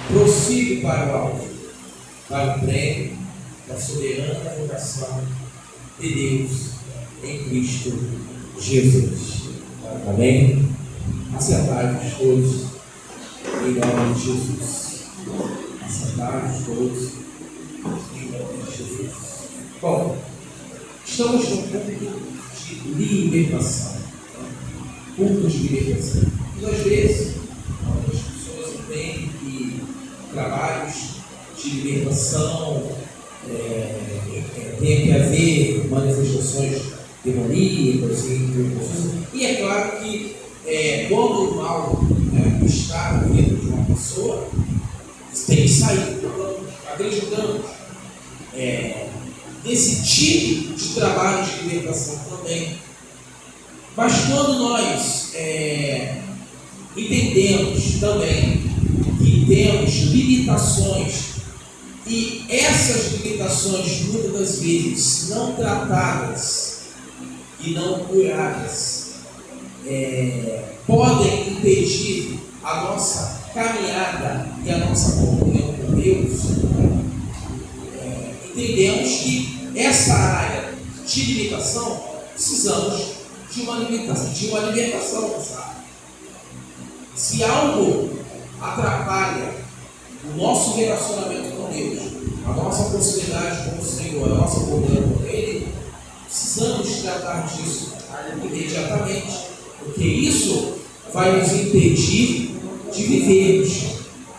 prossigo para o alto, para o prêmio da soberana vocação de Deus em Cristo Jesus. Amém? Assentai-vos todos em nome de Jesus. Assentai-vos todos em nome de Jesus. Bom, estamos no culto de libertação. Cultos de libertação. E às vezes, algumas pessoas entendem que trabalhos de libertação tem que haver manifestações demoníacas e é claro que quando o mal está dentro de uma pessoa, tem que sair. Acreditamos desse tipo de trabalho de libertação também. Mas quando nós entendemos também que temos limitações e essas limitações muitas das vezes não tratadas e não curadas podem impedir a nossa caminhada e a nossa comunhão com Deus, entendemos que essa área de limitação precisamos de uma libertação dessa área. Se algo atrapalha o nosso relacionamento com Deus, a nossa proximidade com o Senhor, a nossa comunhão com Ele, precisamos tratar disso imediatamente, porque isso vai nos impedir de vivermos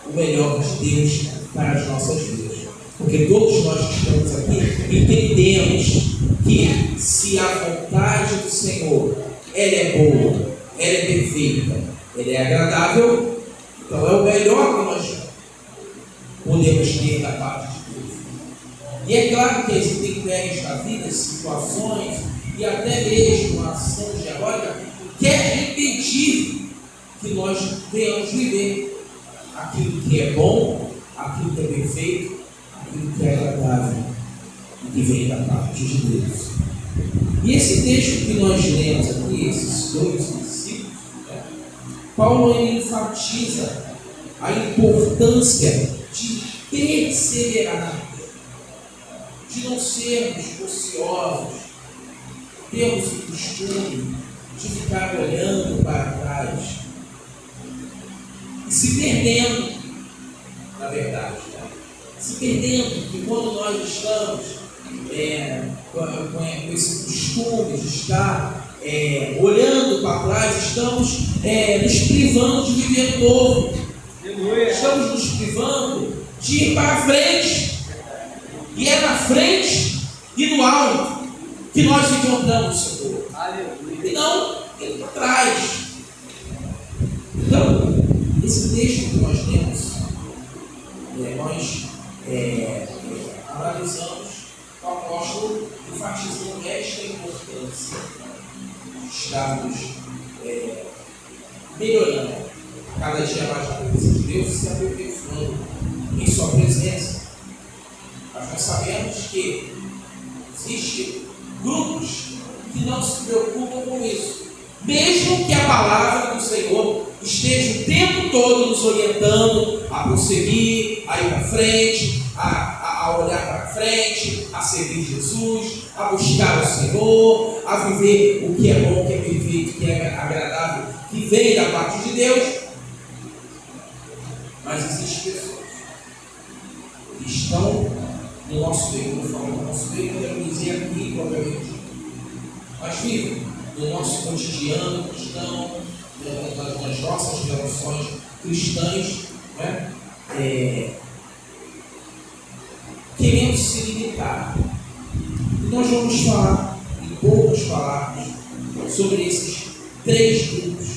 o melhor de Deus para as nossas vidas. Porque todos nós que estamos aqui entendemos que se a vontade do Senhor ela é boa, ela é perfeita, ela é agradável, então é o melhor que nós podemos ter da parte de Deus. E é claro que existem intempéries da vida, situações e até mesmo a ação diabólica quer impedir que nós venhamos viver aquilo que é bom, aquilo que é perfeito, aquilo que é agradável e que vem da parte de Deus. E esse texto que nós lemos aqui, esses dois versículos, Paulo ele enfatiza a importância de perseverar, de não sermos ociosos, termos o costume de ficar olhando para trás e se perdendo, na verdade, se perdendo, que quando nós estamos com esse costume de estar olhando para trás, estamos nos privando de viver novo. Estamos nos privando de ir para a frente. E é na frente e no alto que nós encontramos o Senhor. E não indo para trás. Então, esse texto que nós temos, nós analisamos o apóstolo enfatizando esta importância de estarmos melhorando cada dia mais na presença de Deus e se aperfeiçoando em sua presença. Mas nós sabemos que existem grupos que não se preocupam com isso, mesmo que a palavra do Senhor esteja o tempo todo nos orientando a prosseguir, a ir para frente, a olhar para frente, a servir Jesus, a buscar o Senhor, a viver o que é bom, o que é perfeito, o que é agradável, que vem da parte de Deus. Mas existem pessoas que estão no nosso meio, não falo no nosso meio, podemos dizer aqui propriamente, mas vivem no nosso cotidiano cristão, nas nossas relações cristãs, querendo se limitar. E nós vamos falar, em poucas palavras, sobre esses três grupos.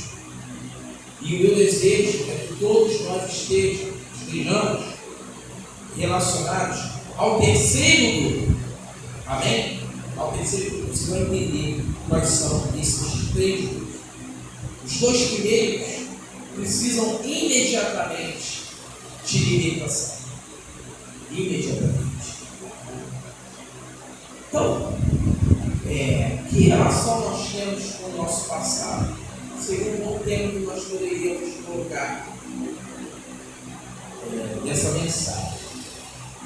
E o meu desejo é que todos nós estejamos relacionados ao terceiro grupo. Amém? Ao terceiro grupo. Você vai entender quais são esses três grupos. Os dois primeiros precisam imediatamente de libertação. Imediatamente. Então, que relação nós temos com o nosso passado? Segundo o tema que nós poderíamos colocar. dessa mensagem.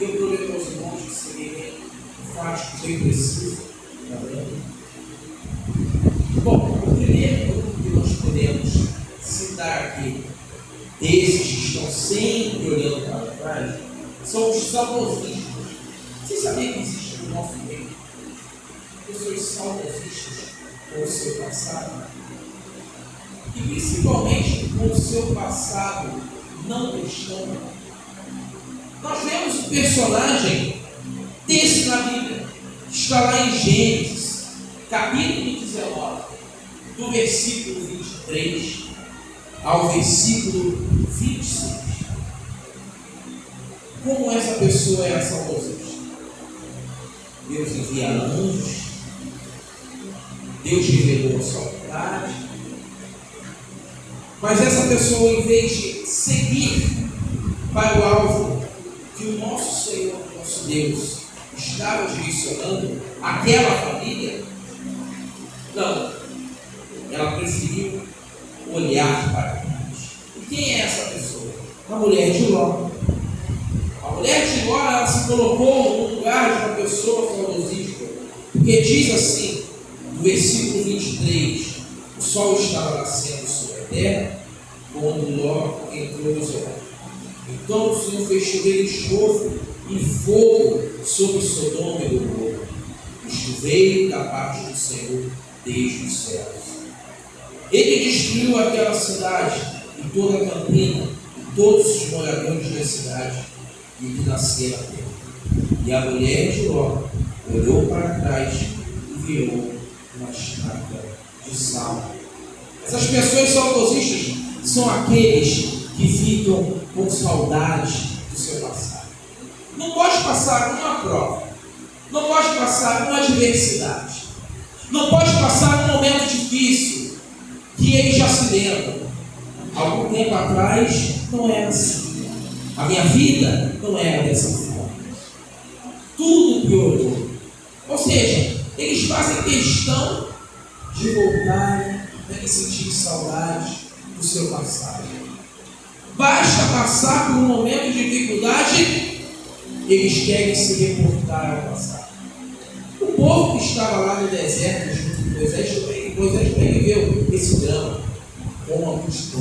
E eu prometo aos irmãos que seria bem enfático, bem preciso. Tá vendo? Bom, o primeiro grupo que nós podemos citar aqui, desses que estão sempre olhando para trás, são os saudosistas. Vocês sabiam que existe no nosso meio pessoas saudosistas com o seu passado? E principalmente com o seu passado não cristão. Nós vemos um personagem desse na Bíblia, que está lá em Gênesis, capítulo 19, do versículo 23 ao versículo 26. Como essa pessoa era saudosista? Deus envia anjos, Deus revelou a sua vontade, mas essa pessoa, em vez de seguir para o alvo que o nosso Senhor, nosso Deus, estava direcionando aquela família, não, ela preferiu olhar para trás. E quem é essa pessoa? A mulher de Ló. A mulher de Ló, ela se colocou no lugar de uma pessoa saudosista, porque diz assim, no versículo 23, o sol estava nascendo sobre a terra, quando Ló entrou no Zoar. Então o Senhor fez chover enxofre e fogo sobre Sodoma e Gomorra. Isto veio da parte do Senhor desde os céus. Ele destruiu aquela cidade e toda a campina e todos os moradores da cidade e que nasceram na terra. E a mulher de Ló olhou para trás e virou uma estaca de sal. Essas pessoas saudosistas são aqueles que ficam com saudade do seu passado. Não pode passar uma prova, não pode passar uma adversidade, não pode passar um momento difícil que ele já se lembra. Algum tempo atrás não era assim. A minha vida não era dessa forma. Tudo piorou. Ou seja, eles fazem questão de voltarem e sentir saudade do seu passado. Basta passar por um momento de dificuldade, eles querem se reportar ao passado. O povo que estava lá no deserto junto com Moisés viveu esse drama com uma angústia,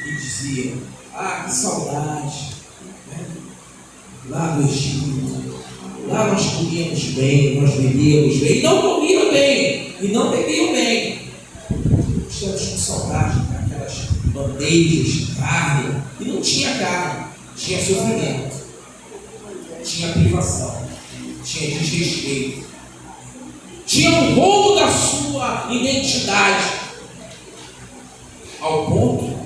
e dizia: ah, que saudade, né? Lá no Egito, lá nós comíamos bem, nós bebíamos bem, e não comiam bem, e não bebiam bem. Estamos com saudade daquelas bandejas de carne, e não tinha carne, tinha sofrimento, tinha privação, tinha desrespeito, tinha um roubo da sua identidade, ao ponto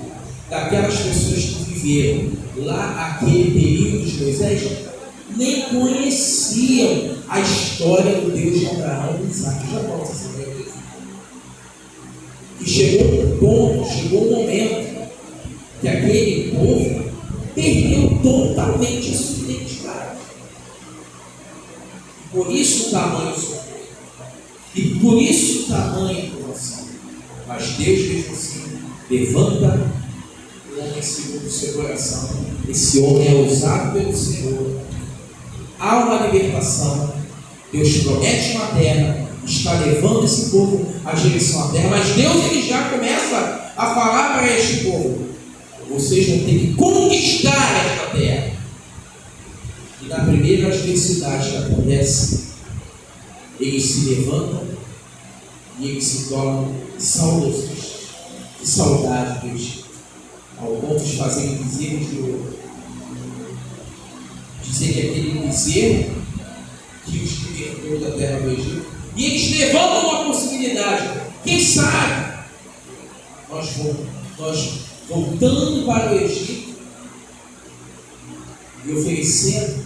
daquelas pessoas que viveram lá aquele período de Moisés nem conheciam a história do Deus de Abraão e Isaac. Já pode saber disso. E chegou um ponto, chegou um momento que aquele povo perdeu totalmente a sua identidade. Por isso o tamanho do sofrimento. E por isso o tamanho do coração. Mas Deus mesmo assim levanta o homem segundo o seu coração. Esse homem é usado pelo Senhor. Há uma libertação. Deus promete uma terra, está levando esse povo à direção à terra. Mas Deus ele já começa a falar para este povo: vocês vão ter que conquistar esta terra. E na primeira adversidade que acontece, eles se levantam e eles se tornam saudosistas. Que saudade do Egito, ao ponto de fazer bezerros de ouro. Dizer que aquele bezerro que os libertou da terra do Egito. E eles levantam uma possibilidade. Quem sabe nós voltando para o Egito e oferecendo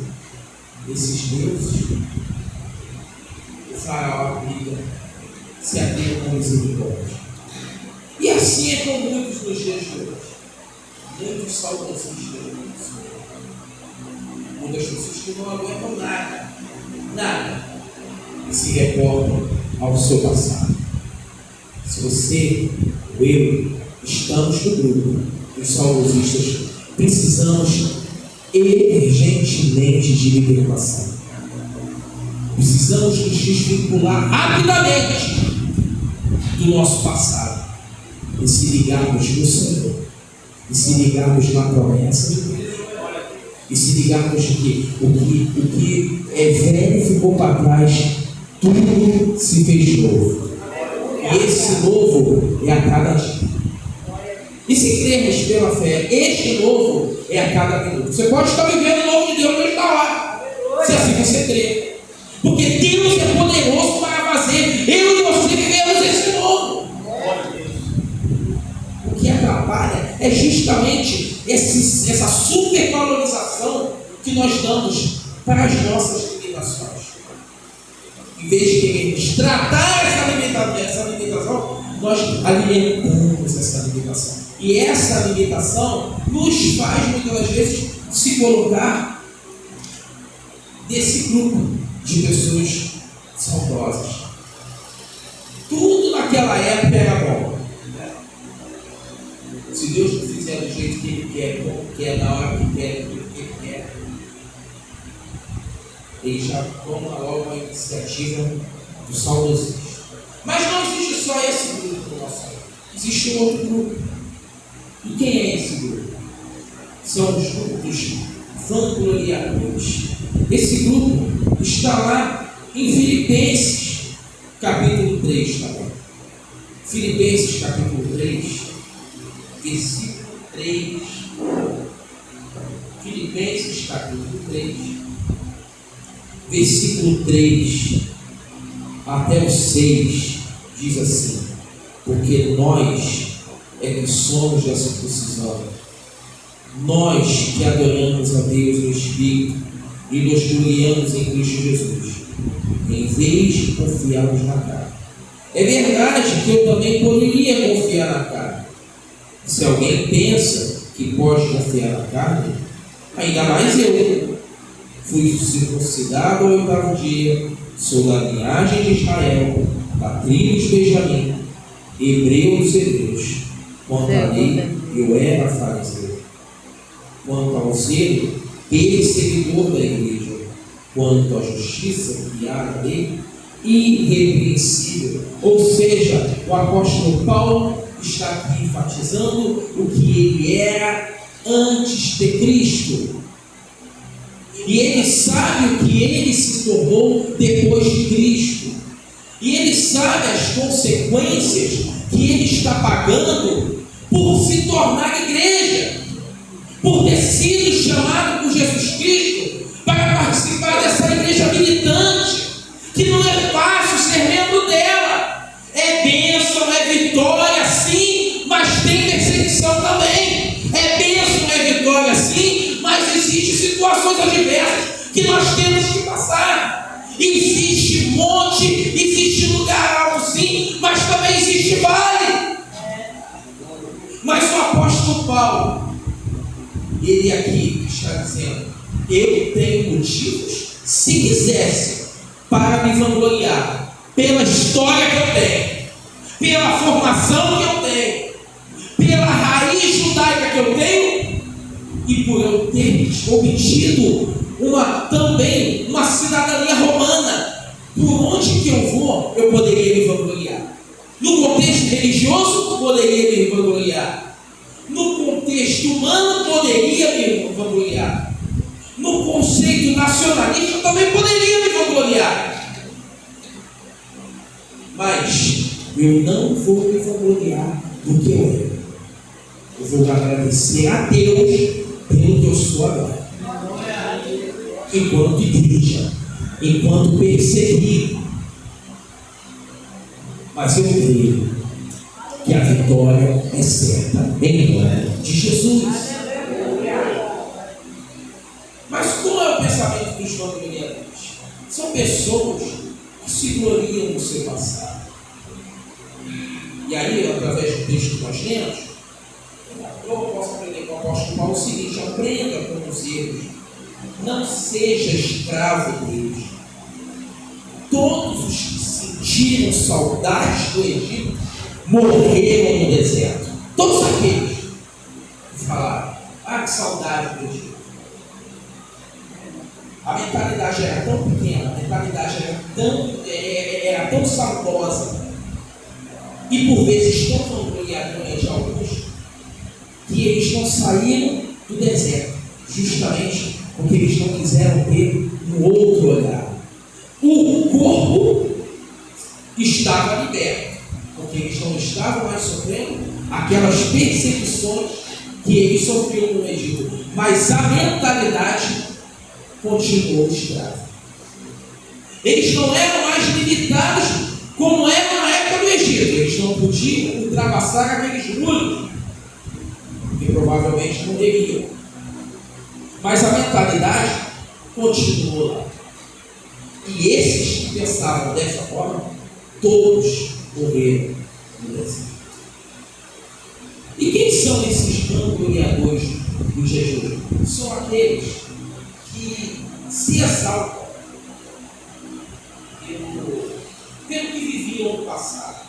esses deuses, o faraó abriga, se abriga com misericórdia. E assim é com muitos nos dias de hoje. Muitos saudosistas do Senhor. Muitas pessoas que não aguentam nada, e se reportam ao seu passado. Se você ou eu estamos no grupo dos saudosistas, precisamos emergentemente de libertação. Precisamos nos desvincular rapidamente do nosso passado e se ligarmos no Senhor, e se ligarmos na promessa, e se ligarmos que o que é velho ficou para trás, tudo se fez novo. E esse novo é a cada dia. E se crermos pela fé, este novo é a cada minuto. Você pode estar vivendo o novo de Deus desde a hora, se assim você crer. Porque Deus é poderoso para fazer eu e você vivermos esse novo. O que atrapalha é justamente essa supervalorização que nós damos para as nossas limitações. Em vez de querermos tratar essa limitação, nós alimentamos essa limitação. E essa limitação nos faz muitas das vezes se colocar nesse grupo de pessoas saudosas. Tudo naquela época era bom. Se Deus não fizer do jeito que Ele quer, como quer, na hora que quer, do que Ele quer, Ele já toma logo a iniciativa do saudosismo. Mas não existe só esse grupo no nosso mundo. Existe um outro grupo. E quem é esse grupo? São os grupos vangloriadores. Esse grupo está lá em Filipenses, capítulo 3 também. Filipenses, capítulo 3, versículo 3. Filipenses, capítulo 3, versículo 3 até o 6, diz assim: porque nós é que somos da circuncisão, nós que adoramos a Deus no Espírito e nos gloriamos em Cristo Jesus, em vez de confiarmos na carne. É verdade que eu também poderia confiar na carne. Se alguém pensa que pode confiar na carne, ainda mais eu. Fui circuncidado ao 8º dia, sou da linhagem de Israel, da tribo de Benjamim, hebreu dos hebreus. Quanto à lei, eu era fariseu. Quanto ao zelo, perseguidor da igreja. Quanto à justiça que há na lei, irrepreensível. Ou seja, o apóstolo Paulo está aqui enfatizando o que ele era antes de Cristo. E ele sabe o que ele se tornou depois de Cristo. E ele sabe as consequências que ele está pagando por se tornar igreja, por ter sido chamado por Jesus Cristo para participar dessa igreja militante, que não é fácil ser membro dela. É bênção, é vitória, sim, mas tem perseguição também. É bênção, é vitória, sim, mas existem situações adversas que nós temos que passar. Existe monte, existe lugar alto, sim, mas também existe vale. Mas o apóstolo Paulo, ele aqui está dizendo: eu tenho motivos, se quisesse, para me vangloriar pela história que eu tenho, pela formação que eu tenho, pela raiz judaica que eu tenho, e por eu ter obtido também uma cidadania romana. Por onde que eu vou, eu poderia me vangloriar. No contexto religioso, poderia me vangloriar. No contexto humano, poderia me vangloriar. No conceito nacionalista, eu também poderia me vangloriar. Mas eu não vou me vangloriar do que eu era. Eu vou agradecer a Deus pelo que eu sou agora. Enquanto igreja, enquanto perseguido. Mas eu creio que a vitória é certa em nome de Jesus. Mas qual é o pensamento dos vangloriadores? São pessoas que se gloriam no seu passado. E aí, através do texto que nós lemos, eu posso aprender com o apóstolo Paulo o seguinte: aprenda com os erros, não seja escravo deles. Todos os que sentiram saudades do Egito morreram no deserto. Todos aqueles que falaram: ah, que saudade do Egito. A mentalidade era tão pequena, a mentalidade era tão saudosa, e por vezes tão vangloriadora de alguns, que eles não saíram do deserto, justamente porque eles não quiseram ter um outro olhar. O corpo estava liberto, porque eles não estavam mais sofrendo aquelas perseguições que eles sofriam no Egito, mas a mentalidade continuou escrava. Eles não eram mais limitados como era na época do Egito. Eles não podiam ultrapassar aqueles muros, que provavelmente morreriam, mas a mentalidade continuou lá. E esses que pensavam dessa forma, todos morreram no deserto. E quem são esses vangloriadores do jejum? São aqueles que se exaltam pelo que viviam no passado.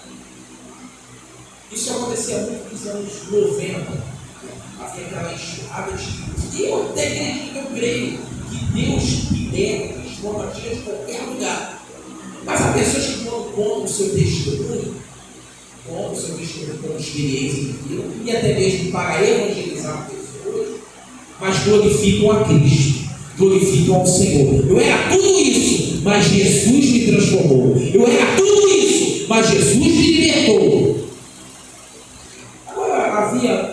Isso acontecia muito nos anos 90. Havia aquela enxurrada de... Eu até acredito, eu creio que Deus liberta, transforma dias de qualquer lugar. Mas há pessoas que contam o seu testemunho, contam o seu testemunho com experiência e até mesmo para evangelizar pessoas, mas glorificam a Cristo, glorificam ao Senhor. Eu era tudo isso, mas Jesus me transformou. Eu era tudo isso, mas Jesus me libertou. Agora, havia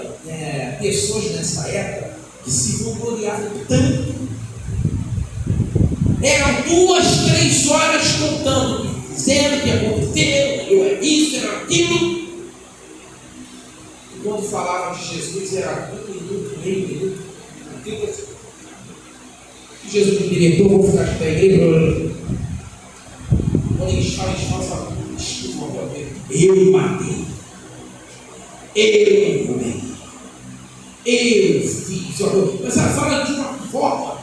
pessoas nessa época que se vangloriavam tanto. Eram 2, 3 horas contando o que fizeram, o que aconteceu, eu era isso, era aquilo. E quando falavam de Jesus, era 1 minuto, meio minuto. Se Jesus me libertou, vou ficar de pé aí. Quando eles falam, desculpa, eu matei. Eu comi. Eu fiz. Mas ela fala de uma forma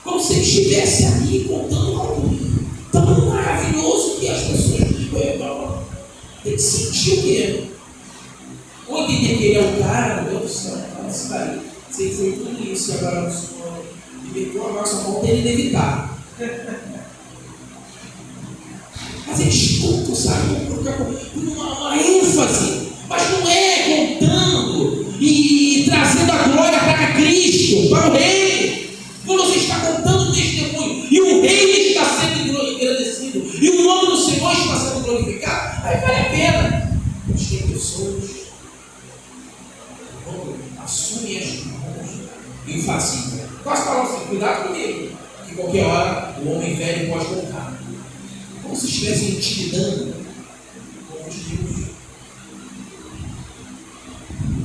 como se ele estivesse ali contando algo tão maravilhoso que as pessoas têm que sentir o quê? Ou entender que ele é o cara, meu Deus do céu, isso daí. Se ele foi tudo isso e agora o Senhor libertou, agora só falta ele evitar. Mas eles contam, sabe, uma ênfase, mas não é contando e trazendo a glória para Cristo, para o Rei. Quando você está contando o testemunho e o Rei está sendo agradecido e o nome do Senhor está sendo glorificado, aí vale a pena. Mas tem pessoas que assumem as mãos e fazem. Quase falam assim, cuidado comigo, que qualquer hora o homem velho pode voltar. Como se estivessem intimidando com os Deus.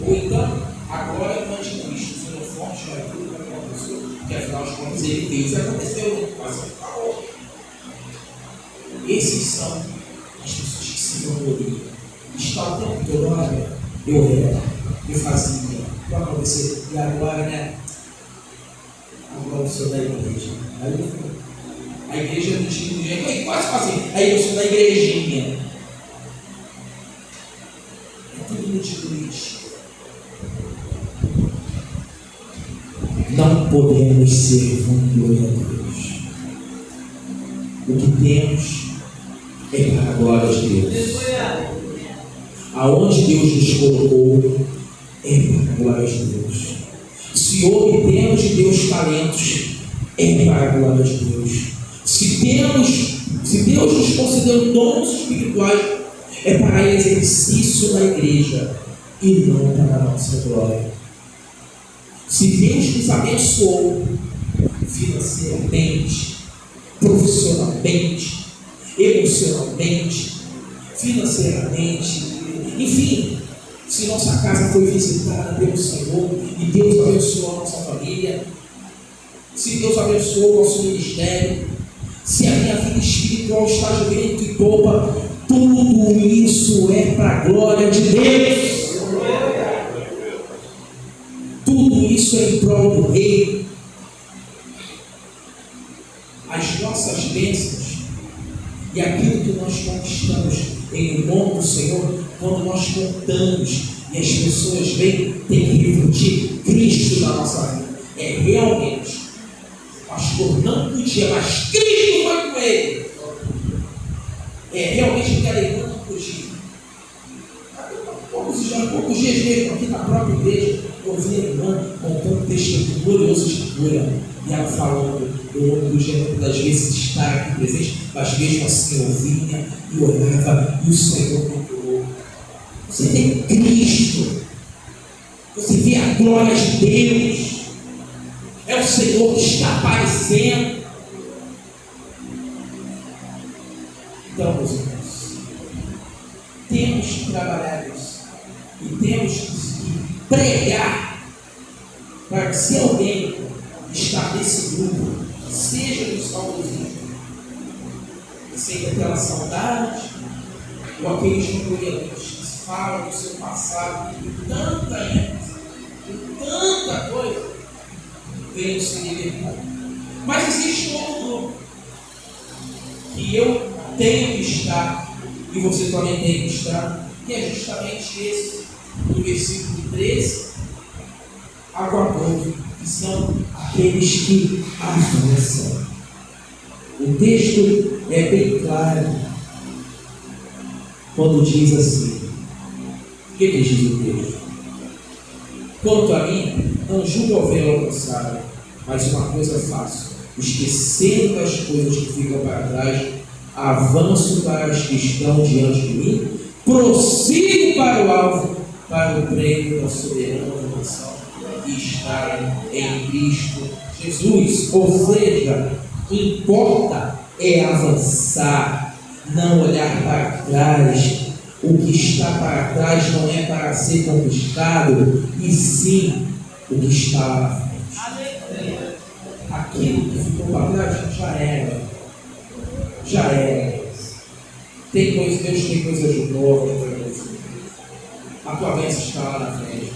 Ou então, agora imagina isso, sendo forte na vida para aquela pessoa, que afinal de contas ele fez e aconteceu, mas acabou. Esses são as pessoas que se vangloriam. Está o tempo todo, olha, eu era, eu fazia, vai acontecer, e agora, né? Agora eu sou da igreja. Aí a igreja não tinha do jeito, aí quase assim, aí eu sou da igrejinha. É tudo muito triste. Não podemos ser vangloriadores. O que temos é para a glória de Deus. Aonde Deus nos colocou é para a glória de Deus. Se obtemos de Deus talentos, é para a glória de Deus. Se Deus nos concedeu dons espirituais, é para exercício na igreja e não para a nossa glória. Se Deus nos abençoou financeiramente, profissionalmente, emocionalmente, financeiramente, enfim, se nossa casa foi visitada pelo Senhor e Deus abençoou a nossa família, se Deus abençoou o nosso ministério, se a minha vida espiritual está de vento e popa, tudo isso é para a glória de Deus. Tudo isso é em prol do Rei. As nossas bênçãos e aquilo que nós conquistamos em nome do Senhor, quando nós contamos e as pessoas veem, tem que refletir Cristo na nossa vida. É realmente a pastor não podia, mas Cristo foi com ele. Realmente eu quero não fugir. Poucos dias mesmo, aqui na própria igreja, eu vi a irmã contando um testemunho glorioso de cura. E ela falando, eu não podia muitas vezes estar aqui presente, mas mesmo assim eu vinha e orava, e o Senhor me curou. Você vê Cristo, você vê a glória de Deus, é o Senhor que está aparecendo. Então, meus irmãos, temos que trabalhar isso e temos que pregar para que, se alguém está nesse grupo, seja no saudosismo, seja pela saudade, ou aqueles memorialistas que falam do seu passado com tanta ênfase, com tanta coisa, venham se libertar. Mas existe um outro grupo que eu tenho que estar, e você também tem que estar, que é justamente esse, do versículo 13 a 14, que são aqueles que avançam. O texto é bem claro quando diz assim: o que diz o texto? Quanto a mim, não julgo ao ver alcançado, mas uma coisa faço, esquecendo das coisas que ficam para trás, avanço para as que estão diante de mim, prossigo para o alvo, para o prêmio da soberana vocação que está em Cristo Jesus. Ou seja, o que importa é avançar, não olhar para trás. O que está para trás não é para ser conquistado, e sim o que está lá na frente. Aquilo que ficou para trás já era. Já era. Deus tem coisas novas para você. A tua bênção está lá na frente.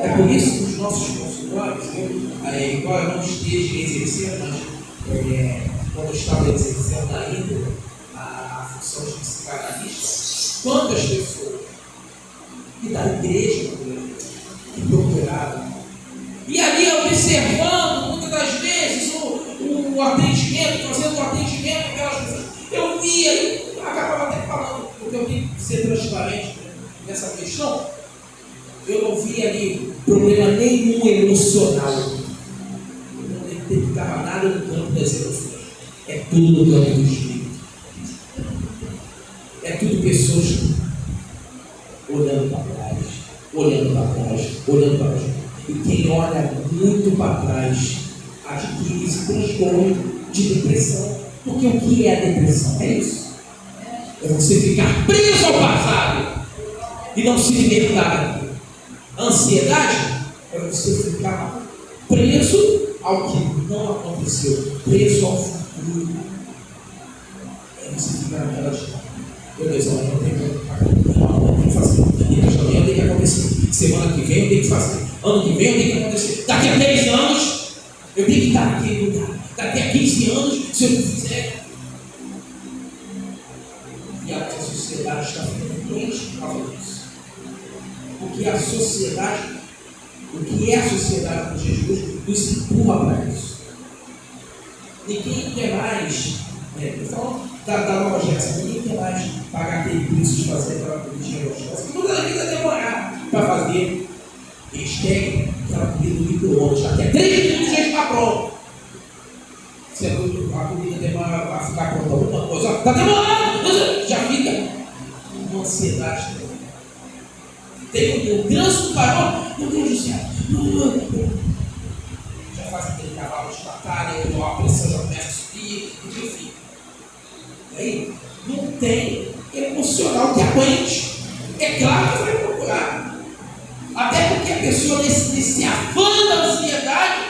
É por isso que os nossos consultórios, embora eu não esteja exercendo, mas quando eu estava exercendo ainda a função de psicanalista, quantas pessoas que da igreja que procuravam, e ali observando muitas das vezes o atendimento, fazendo o atendimento aquelas pessoas, eu via e acabava até falando, porque eu tenho que ser transparente nessa questão. Eu não vi ali problema nenhum emocional. Não identificava nada no campo das emoções. É tudo no campo do espírito. É tudo pessoas olhando para trás, olhando para trás, olhando para trás. E quem olha muito para trás adquire esse transtorno de depressão. Porque o que é a depressão? É isso. É você ficar preso ao passado e não se libertar daquilo. A ansiedade é você ficar preso ao que não aconteceu, preso ao futuro. É você ficar naquela história. Meu Deus, amanhã eu tenho que fazer. Depois da manhã tem que acontecer. Semana que vem eu tenho que fazer. Ano que vem eu tenho que acontecer. Daqui a 10 anos eu tenho que estar naquele lugar. Daqui a 15 anos, se eu não fizer. E a sociedade está ficando doente por causa disso. Porque a sociedade, o que é a sociedade com Jesus, nos empurra para isso. Ninguém quer mais, então, da nova geração, ninguém quer mais pagar aquele preço de fazer aquela comidinha gostosa. Toda a vida demorar para fazer. Eles querem aquela comida do micro-ondas, até 3 minutos já está pronto. Se a comida demora para ficar pronta alguma coisa, está demorando, já fica uma ansiedade. Tem um trânsito parou, meu Deus do céu, já faz aquele cavalo de batalha, a pressão já começa a subir, enfim. Aí não tem emocional que aguente. É claro que vai procurar. Até porque a pessoa nesse afã da ansiedade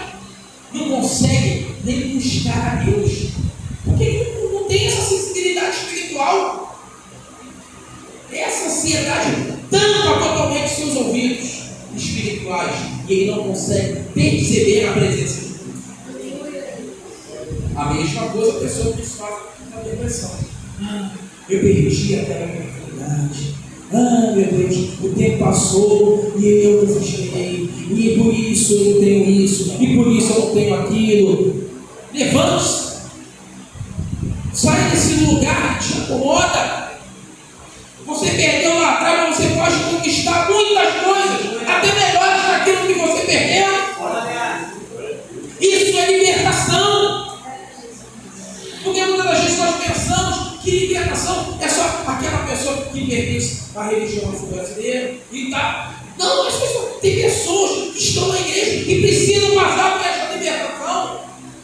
não consegue nem buscar a Deus. Porque não tem essa sensibilidade espiritual. Essa ansiedade tampa totalmente seus ouvidos espirituais e ele não consegue perceber a presença de Deus. A mesma coisa a pessoa que sofre da depressão. Eu perdi até a oportunidade. Meu Deus, o tempo passou e eu não funcionei. E por isso eu não tenho isso. E por isso eu não tenho aquilo. Levante-se. Sai desse lugar que te acomoda. Você perdeu lá atrás, mas você pode conquistar muitas coisas, até melhores daquilo que você perdeu. Isso é libertação. Porque muitas das vezes nós pensamos que libertação é só aquela pessoa que pertence à religião brasileira e tal. Não, tem pessoas que estão na igreja e precisam passar por essa libertação.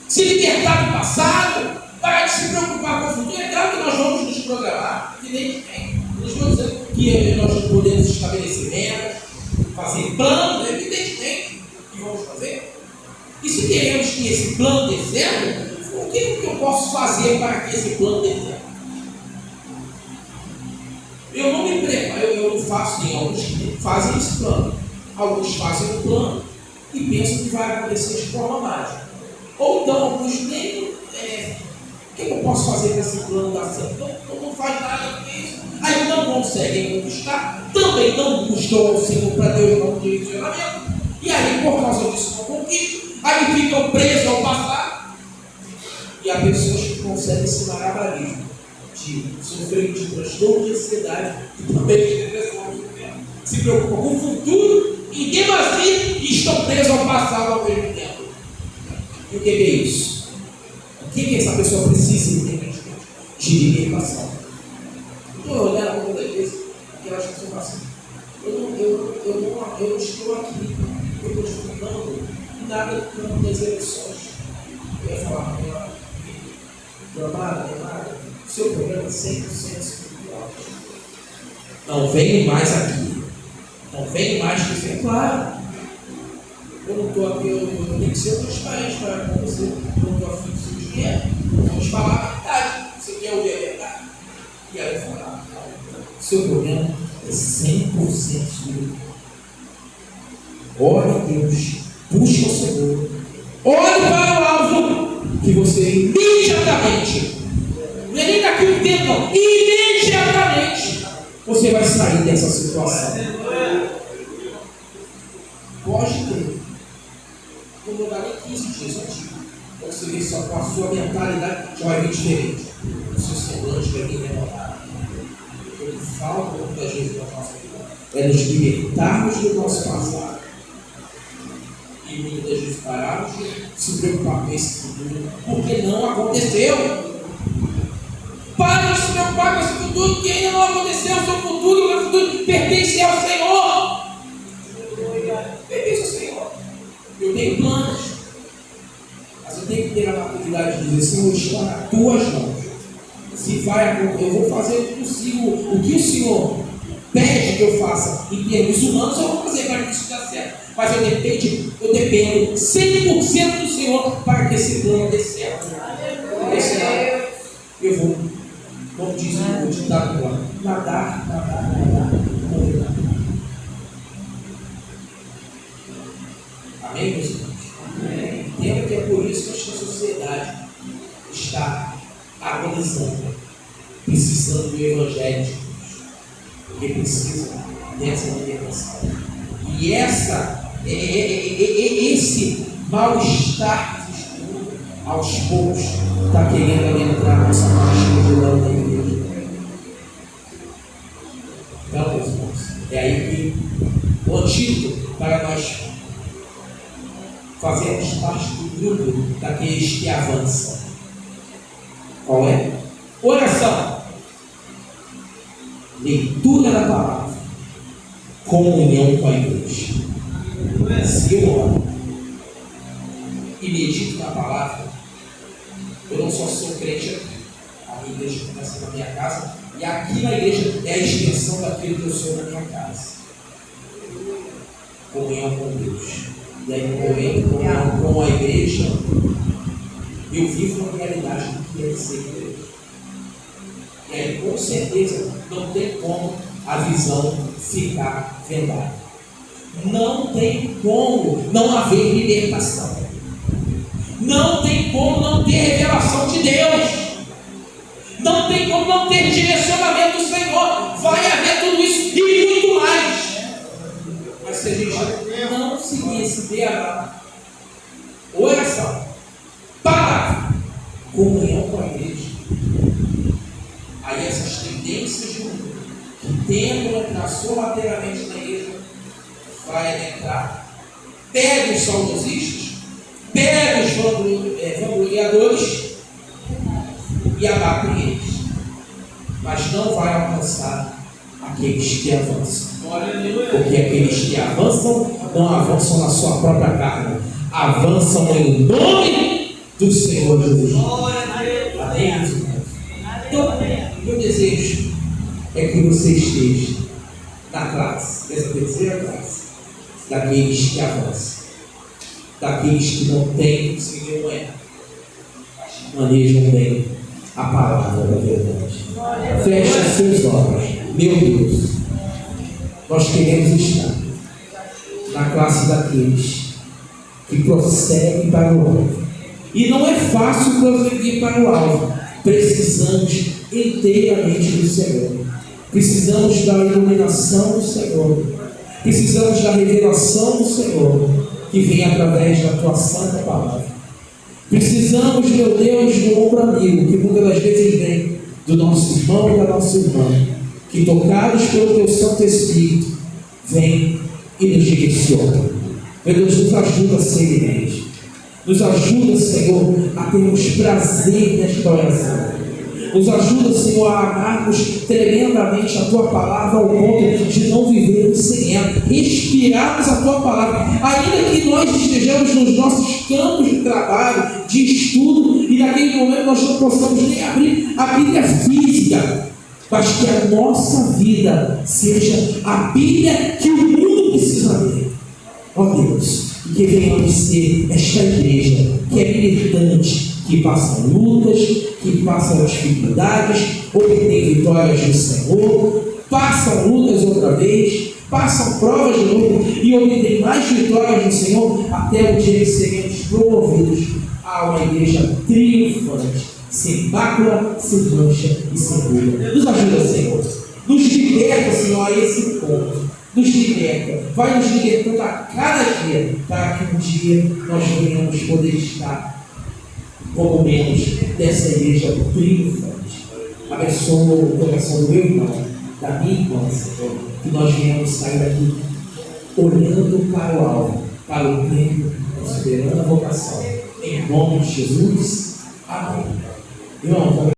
Se libertar do passado, parar de se preocupar com o futuro. É claro que nós vamos nos programar, evidentemente. Não estou dizendo que nós podemos estabelecer metas, fazer planos, evidentemente que vamos fazer. E se queremos que esse plano dê certo, o que eu posso fazer para que esse plano dê certo? Eu não me preparo, eu não faço, tem alguns que fazem esse plano. Alguns fazem o plano e pensam que vai acontecer de forma mágica. Ou então, alguns nem, o que eu posso fazer para esse plano dar certo? Não faz nada com isso. Aí não conseguem conquistar, também não buscam ao Senhor para Deus dar um direcionamento. E aí, por causa disso, não conquistam. Aí ficam presos ao passado. E há pessoas que conseguem se maravilhar de sofrer de transtorno de ansiedade e também de depressão. Se preocupam com o futuro em demasia e estão presos ao passado ao mesmo tempo. E o que é isso? O que essa pessoa precisa entender? De libertação. Estou olhando muitas vezes aquelas pessoas falam assim: eu não estou aqui, eu estou estudando nada do campo das eleições. Eu ia falar, meu amado, seu programa é 100% espiritual. Não venho mais aqui. Não venho mais que isso. É claro. Eu não estou aqui, eu tenho que ser transparente para você. Eu não estou afim do seu dinheiro. Vamos falar a verdade. Você quer ouvir a verdade? E aí eu falar, seu programa é 100% espiritual. Ore a Deus, busque o Senhor. Olhe para o alvo que você imediatamente, não é nem daqui um tempo, não, imediatamente você vai sair dessa situação. Pode ter. Não vou dar nem 15 dias antigo. Você vê só com a sua mentalidade já vai vir diferente. O seu semblante vai vir renovado. O que falta muitas vezes na nossa vida é nos libertarmos do nosso passado. E muitas vezes pararmos de se preocupar com esse futuro, porque não aconteceu. Para de se preocupar com esse futuro, porque ainda não aconteceu. O seu futuro pertence ao Senhor. Pertence ao Senhor. Eu tenho planos, mas eu tenho que ter a maturidade de dizer: Senhor, está nas tuas mãos. Se vai, eu vou fazer o possível, o que o Senhor pede que eu faça em termos humanos, eu vou fazer para que isso dê certo. Mas eu dependo 100% do Senhor para que esse plano dê certo. Eu vou, como diz o ditado lá, nadar, morrer nadar. Amém, meus irmãos? Entenda que é por isso que a sociedade está agonizando, precisando do Evangelho de Deus, porque precisa dessa libertação. E esse mal-estar que estudo, aos poucos, está querendo entrar na nossa marcha da igreja. Então, meus irmãos, é aí que o antídoto para nós fazermos parte do grupo daqueles que avançam. Qual é? Oração, leitura da palavra, comunhão com a igreja. Se eu oro e medito na palavra, eu não só sou crente aqui, a minha igreja começa na minha casa, e aqui na igreja é a extensão daquilo que eu sou na minha casa. Comunhão com Deus. E aí, no momento, comunhão com a igreja, eu vivo a realidade do que é ser igreja. E aí, com certeza, não tem como a visão ficar vendada. Não tem como não haver libertação. Não tem como não ter revelação de Deus. Não tem como não ter direcionamento do Senhor. Vai haver tudo isso e muito mais. Mas se a gente não seguir esse DNA, oração, palavra, comunhão com a igreja. Aí essas tendências do mundo que tentam entrar sorrateiramente na igreja vai entrar, pega os saudosistas, pega os vangloriadores e abate eles, mas não vai alcançar aqueles que avançam, porque aqueles que avançam não avançam na sua própria carne, avançam em nome do Senhor Jesus. Amém? Então, meu desejo é que você esteja na classe, essa terceira classe, daqueles que avançam, daqueles que não têm se vergonhar, manejam bem a palavra da verdade. Feche seus olhos. Meu Deus, nós queremos estar na classe daqueles que prosseguem para o alvo. E não é fácil prosseguir para o alvo. Precisamos inteiramente do Senhor. Precisamos da iluminação do Senhor. Precisamos da revelação do Senhor, que vem através da tua santa palavra. Precisamos, meu Deus, do ombro amigo, que muitas das vezes vem do nosso irmão e da nossa irmã, que tocados pelo teu Santo Espírito, vem e nos direciona. Meu Deus, nos ajuda a ser igreja. Nos ajuda, Senhor, a termos prazer nesta oração. Nos ajuda, Senhor, a amarmos tremendamente a Tua Palavra ao ponto de não vivermos sem ela, respirarmos a Tua Palavra, ainda que nós estejamos nos nossos campos de trabalho, de estudo, e naquele momento nós não possamos nem abrir a Bíblia física, mas que a nossa vida seja a Bíblia que o mundo precisa ler. Ó Deus, e que venhamos ser esta igreja que é militante, que passa lutas, que passa dificuldades, obtém vitórias do Senhor, passam lutas outra vez, passam provas de novo e obtém mais vitórias do Senhor, até o dia que seremos promovidos a uma igreja triunfante, sem mácula, sem mancha e sem ruga. Nos ajuda, Senhor. Nos liberta, Senhor, a esse ponto. Nos liberta. Vai nos libertando a cada dia, para que um dia nós venhamos poder estar como membros dessa igreja triunfante. Abençoa o coração do meu irmão, da minha irmã, Senhor, que nós venhamos sair daqui olhando para o alvo, para o tempo, considerando a vocação. Em nome de Jesus. Amém. Irmão,